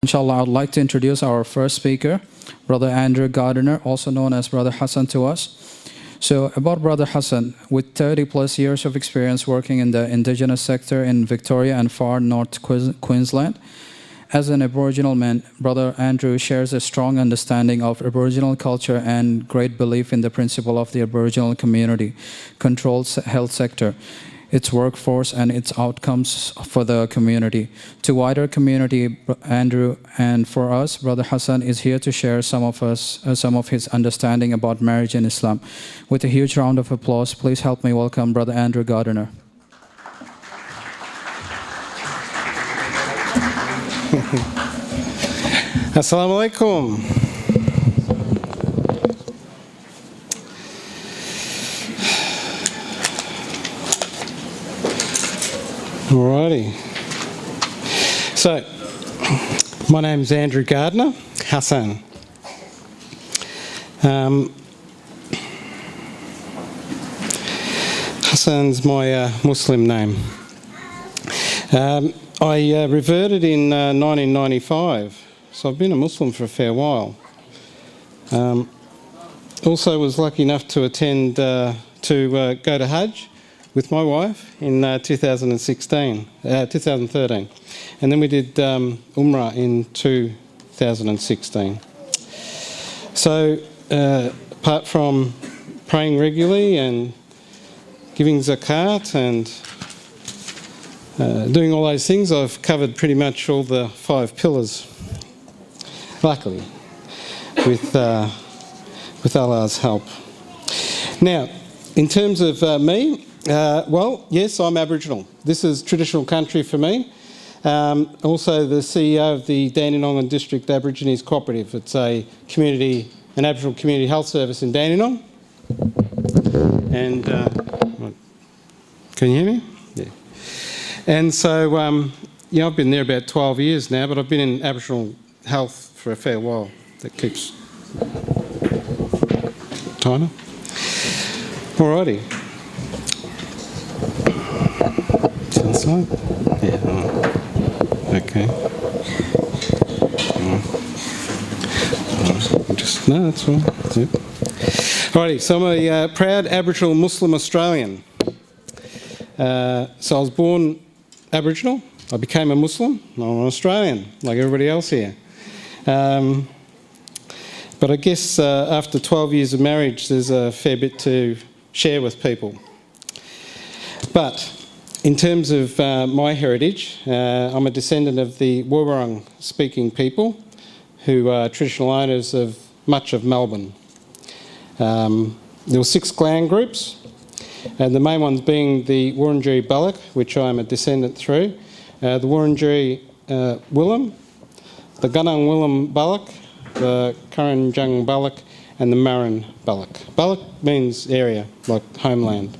Inshallah, I'd like to introduce our first speaker, Brother Andrew Gardiner, also known as Brother Hasan to us. So about Brother Hasan, with 30 plus years of experience working in the Indigenous sector in Victoria and far north Queensland, as an Aboriginal man, Brother Andrew shares a strong understanding of Aboriginal culture and great belief in the principle of the Aboriginal Community Controlled Health sector, its workforce and its outcomes for the community. To wider community, Andrew, and for us, Brother Hasan is here to share some of his understanding about marriage in Islam. With a huge round of applause, please help me welcome Brother Andrew Gardiner. Assalamu alaikum. Alrighty. So, my name's Andrew Gardiner, Hasan. Hasan's my Muslim name. I reverted in 1995, so I've been a Muslim for a fair while. Also was lucky enough to attend, go to Hajj with my wife in 2013. And then we did Umrah in 2016. So, apart from praying regularly and giving zakat and doing all those things, I've covered pretty much all the 5 pillars, luckily, with Allah's help. Now, in terms of me, well, yes, I'm Aboriginal. This is traditional country for me. Also the CEO of the Dandenong District Aborigines Cooperative. It's an Aboriginal community health service in Dandenong. And, can you hear me? Yeah. And so, I've been there about 12 years now, but I've been in Aboriginal health for a fair while. That keeps timer. Alrighty. Inside? Yeah. Okay. No, that's fine. That's it. Alrighty. So I'm a proud Aboriginal Muslim Australian. So I was born Aboriginal, I became a Muslim, I'm an Australian, like everybody else here. But I guess after 12 years of marriage, there's a fair bit to share with people. But in terms of my heritage, I'm a descendant of the Wurrung-speaking people, who are traditional owners of much of Melbourne. There were 6 clan groups, and the main ones being the Wurundjeri Balak, which I'm a descendant through, the Wurundjeri Willem, the Gunung Willem Balak, the Kurrajong Balak, and the Marrin Balak. Balak means area, like homeland.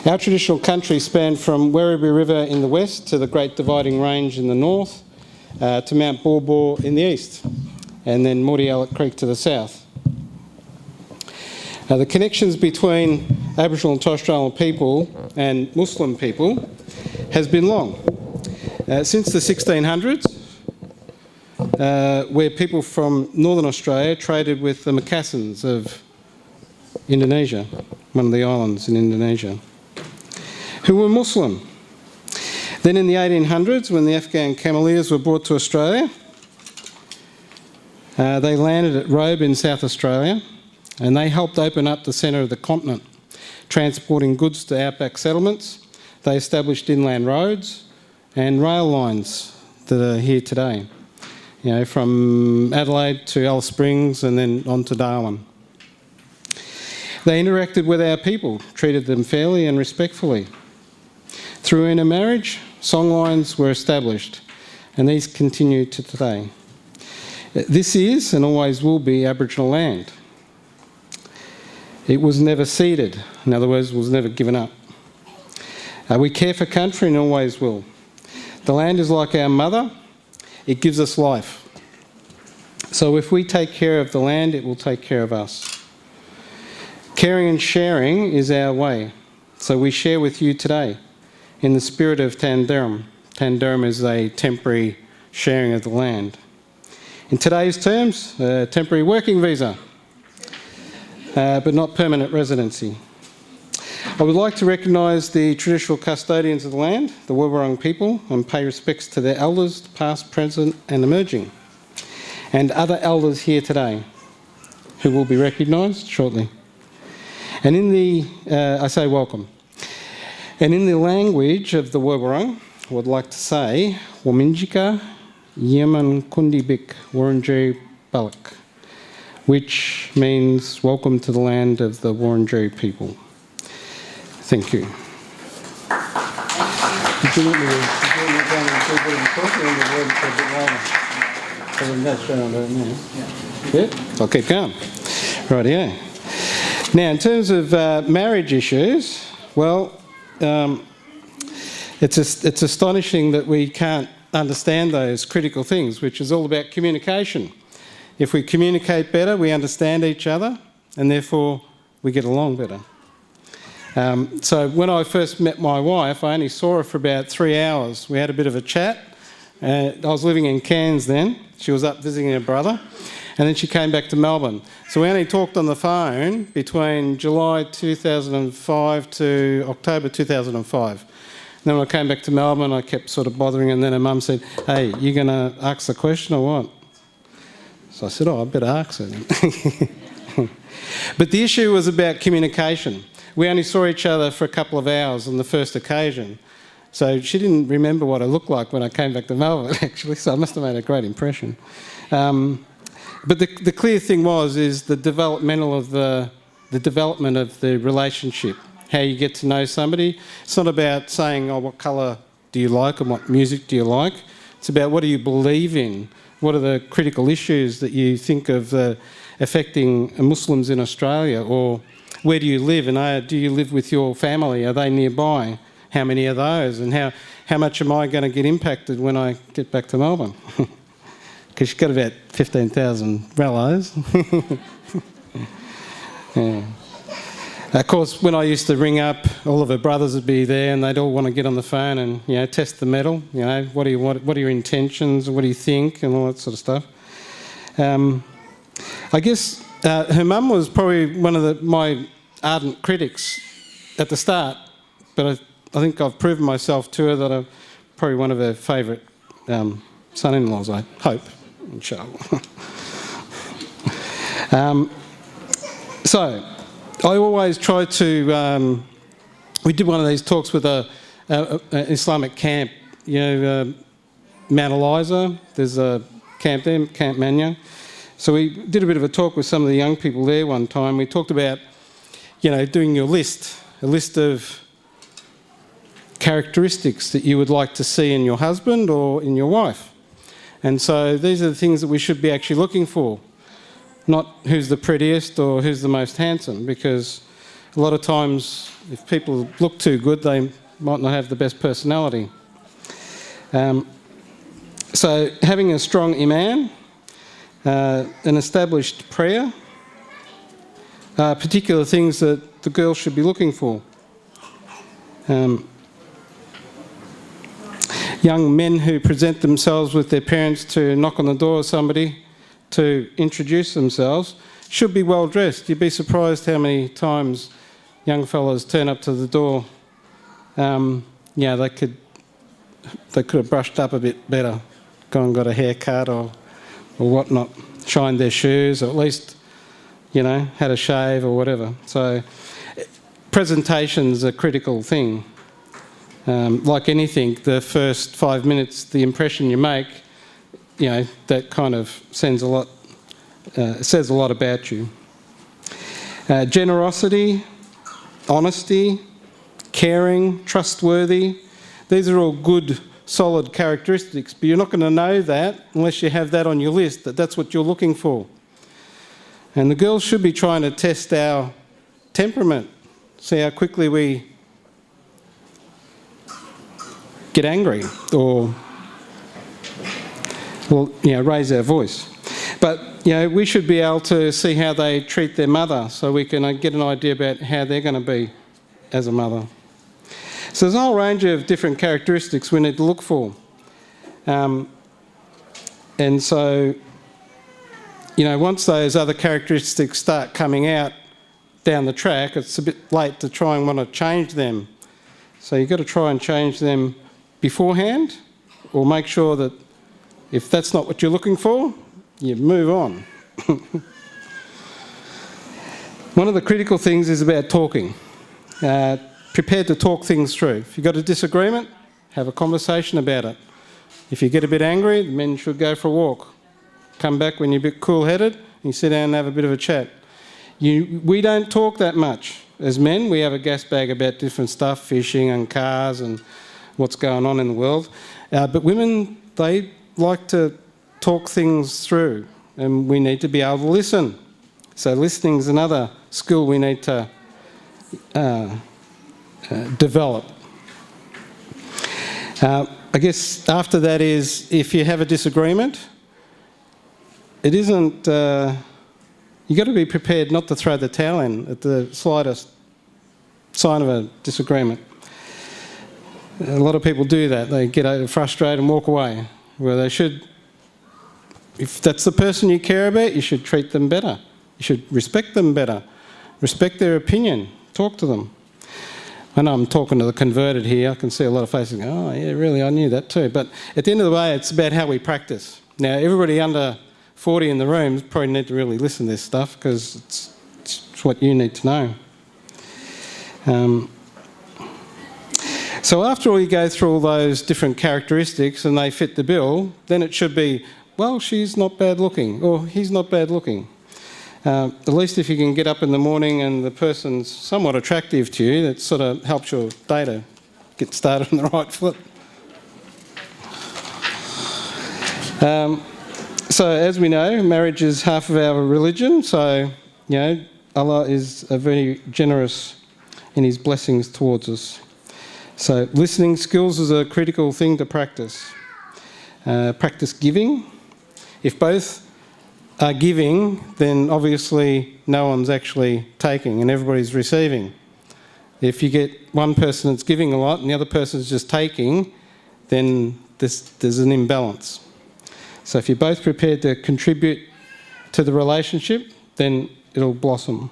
Our traditional country spanned from Werribee River in the west to the Great Dividing Range in the north, to Mount Baw Baw in the east, and then Mordialloc Creek to the south. The connections between Aboriginal and Torres Strait Islander people and Muslim people has been long. Since the 1600s, where people from Northern Australia traded with the Macassans of Indonesia, one of the islands in Indonesia, who were Muslim. Then in the 1800s, when the Afghan Cameleers were brought to Australia, they landed at Robe in South Australia, and they helped open up the centre of the continent, transporting goods to outback settlements. They established inland roads and rail lines that are here today, from Adelaide to Alice Springs and then on to Darwin. They interacted with our people, treated them fairly and respectfully. Through intermarriage, songlines were established, and these continue to today. This is and always will be Aboriginal land. It was never ceded, in other words, was never given up. We care for country and always will. The land is like our mother, it gives us life. So if we take care of the land, it will take care of us. Caring and sharing is our way, so we share with you today in the spirit of Tandarum. Tandarum is a temporary sharing of the land. In today's terms, a temporary working visa, but not permanent residency. I would like to recognise the traditional custodians of the land, the Woiwurrung people, and pay respects to their elders, past, present and emerging, and other elders here today, who will be recognised shortly. And in the, I say welcome. And in the language of the Woiwurrung, I would like to say, Waminjika Yemen Kundibik Wurundjeri Balak, which means welcome to the land of the Wurundjeri people. Thank you. Did you want me to go and do a bit of talking in the word for a bit later? Yeah. I'll keep going. Rightio. Now, in terms of marriage issues, well, it's astonishing that we can't understand those critical things, which is all about communication. If we communicate better, we understand each other, and therefore we get along better. So when I first met my wife, I only saw her for about 3 hours. We had a bit of a chat. I was living in Cairns then. She was up visiting her brother. And then she came back to Melbourne. So we only talked on the phone between July 2005 to October 2005. And then when I came back to Melbourne, I kept sort of bothering her, and then her mum said, "Hey, you going to ask the question or what?" So I said, "Oh, I better ask her then." But the issue was about communication. We only saw each other for a couple of hours on the first occasion. So she didn't remember what I looked like when I came back to Melbourne, actually, so I must have made a great impression. But the clear thing is the development of the relationship, how you get to know somebody. It's not about saying, "Oh, what colour do you like and what music do you like?" It's about what do you believe in? What are the critical issues that you think of affecting Muslims in Australia? Or where do you live? And do you live with your family? Are they nearby? How many are those? And how much am I going to get impacted when I get back to Melbourne? Because she's got about 15,000 rellos. Yeah. Of course, when I used to ring up, all of her brothers would be there, and they'd all want to get on the phone and test the mettle. What are your intentions? What do you think? And all that sort of stuff. I guess her mum was probably one of my ardent critics at the start, but I think I've proven myself to her that I'm probably one of her favourite son-in-laws, I hope, inshallah. So, I always try to... we did one of these talks with an Islamic camp, Mount Eliza. There's a camp there, Camp Manya. So we did a bit of a talk with some of the young people there one time. We talked about, doing your list, a list of characteristics that you would like to see in your husband or in your wife. And so these are the things that we should be actually looking for, not who's the prettiest or who's the most handsome, because a lot of times if people look too good, they might not have the best personality. So having a strong iman, an established prayer, particular things that the girl should be looking for. Young men who present themselves with their parents to knock on the door of somebody to introduce themselves should be well dressed. You'd be surprised how many times young fellas turn up to the door. They could have brushed up a bit better, gone and got a haircut or whatnot, shined their shoes, or at least, had a shave or whatever. So presentation's a critical thing. Like anything, the first 5 minutes, the impression you make, that kind of says a lot about you. Generosity, honesty, caring, trustworthy. These are all good, solid characteristics, but you're not going to know that unless you have that on your list, that's what you're looking for. And the girls should be trying to test our temperament, see how quickly we get angry or raise our voice. But, we should be able to see how they treat their mother so we can get an idea about how they're going to be as a mother. So there's a whole range of different characteristics we need to look for. And so, once those other characteristics start coming out down the track, it's a bit late to try and want to change them. So you've got to try and change them beforehand, or make sure that if that's not what you're looking for, you move on. One of the critical things is about talking. Prepared to talk things through. If you've got a disagreement, have a conversation about it. If you get a bit angry, the men should go for a walk. Come back when you're a bit cool-headed and you sit down and have a bit of a chat. We don't talk that much. As men, we have a gas bag about different stuff, fishing and cars and what's going on in the world. But women, they like to talk things through, and we need to be able to listen. So listening is another skill we need to develop. I guess after that is, if you have a disagreement, it isn't... you've got to be prepared not to throw the towel in at the slightest sign of a disagreement. A lot of people do that. They get frustrated and walk away. Where they should... If that's the person you care about, you should treat them better. You should respect them better. Respect their opinion. Talk to them. I know I'm talking to the converted here. I can see a lot of faces going, oh, yeah, really, I knew that too. But at the end of the day, it's about how we practice. Now, everybody under 40 in the room probably need to really listen to this stuff, because it's what you need to know. So after all you go through all those different characteristics and they fit the bill, then it should be, well, she's not bad looking, or he's not bad looking. At least if you can get up in the morning and the person's somewhat attractive to you, that sort of helps your day to get started on the right foot. So as we know, marriage is half of our religion, so, Allah is very generous in his blessings towards us. So listening skills is a critical thing to practice. Practice giving. If both are giving, then obviously no one's actually taking and everybody's receiving. If you get one person that's giving a lot and the other person's just taking, then there's an imbalance. So if you're both prepared to contribute to the relationship, then it'll blossom.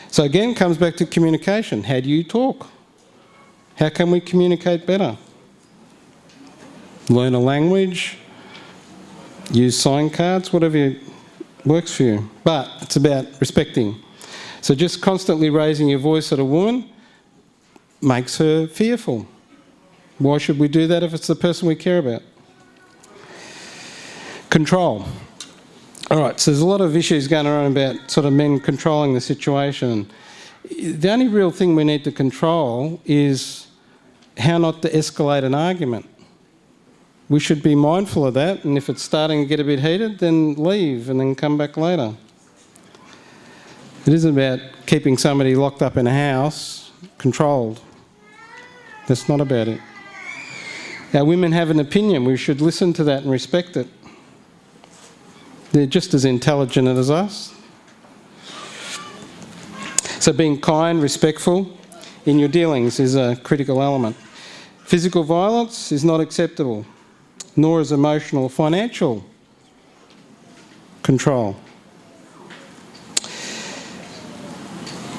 So again, it comes back to communication. How do you talk? How can we communicate better? Learn a language, use sign cards, whatever works for you. But it's about respecting. So just constantly raising your voice at a woman makes her fearful. Why should we do that if it's the person we care about? Control. All right, so there's a lot of issues going on about sort of men controlling the situation. The only real thing we need to control is how not to escalate an argument. We should be mindful of that, and if it's starting to get a bit heated, then leave and then come back later. It isn't about keeping somebody locked up in a house, controlled. That's not about it. Our women have an opinion. We should listen to that and respect it. They're just as intelligent as us. So being kind, respectful in your dealings is a critical element. Physical violence is not acceptable, nor is emotional or financial control.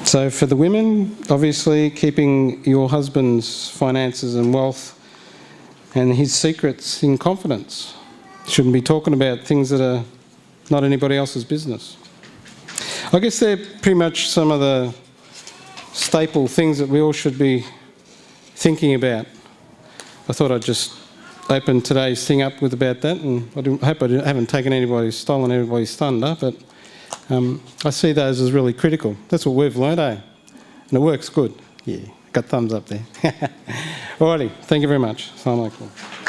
So for the women, obviously keeping your husband's finances and wealth and his secrets in confidence. Shouldn't be talking about things that are not anybody else's business. I guess they're pretty much some of the staple things that we all should be thinking about. I thought I'd just open today's thing up with about that, and I hope I haven't stolen anybody's thunder, but I see those as really critical. That's what we've learned, eh? And it works good. Yeah, got thumbs up there. Alrighty, thank you very much. Assalamu alaikum.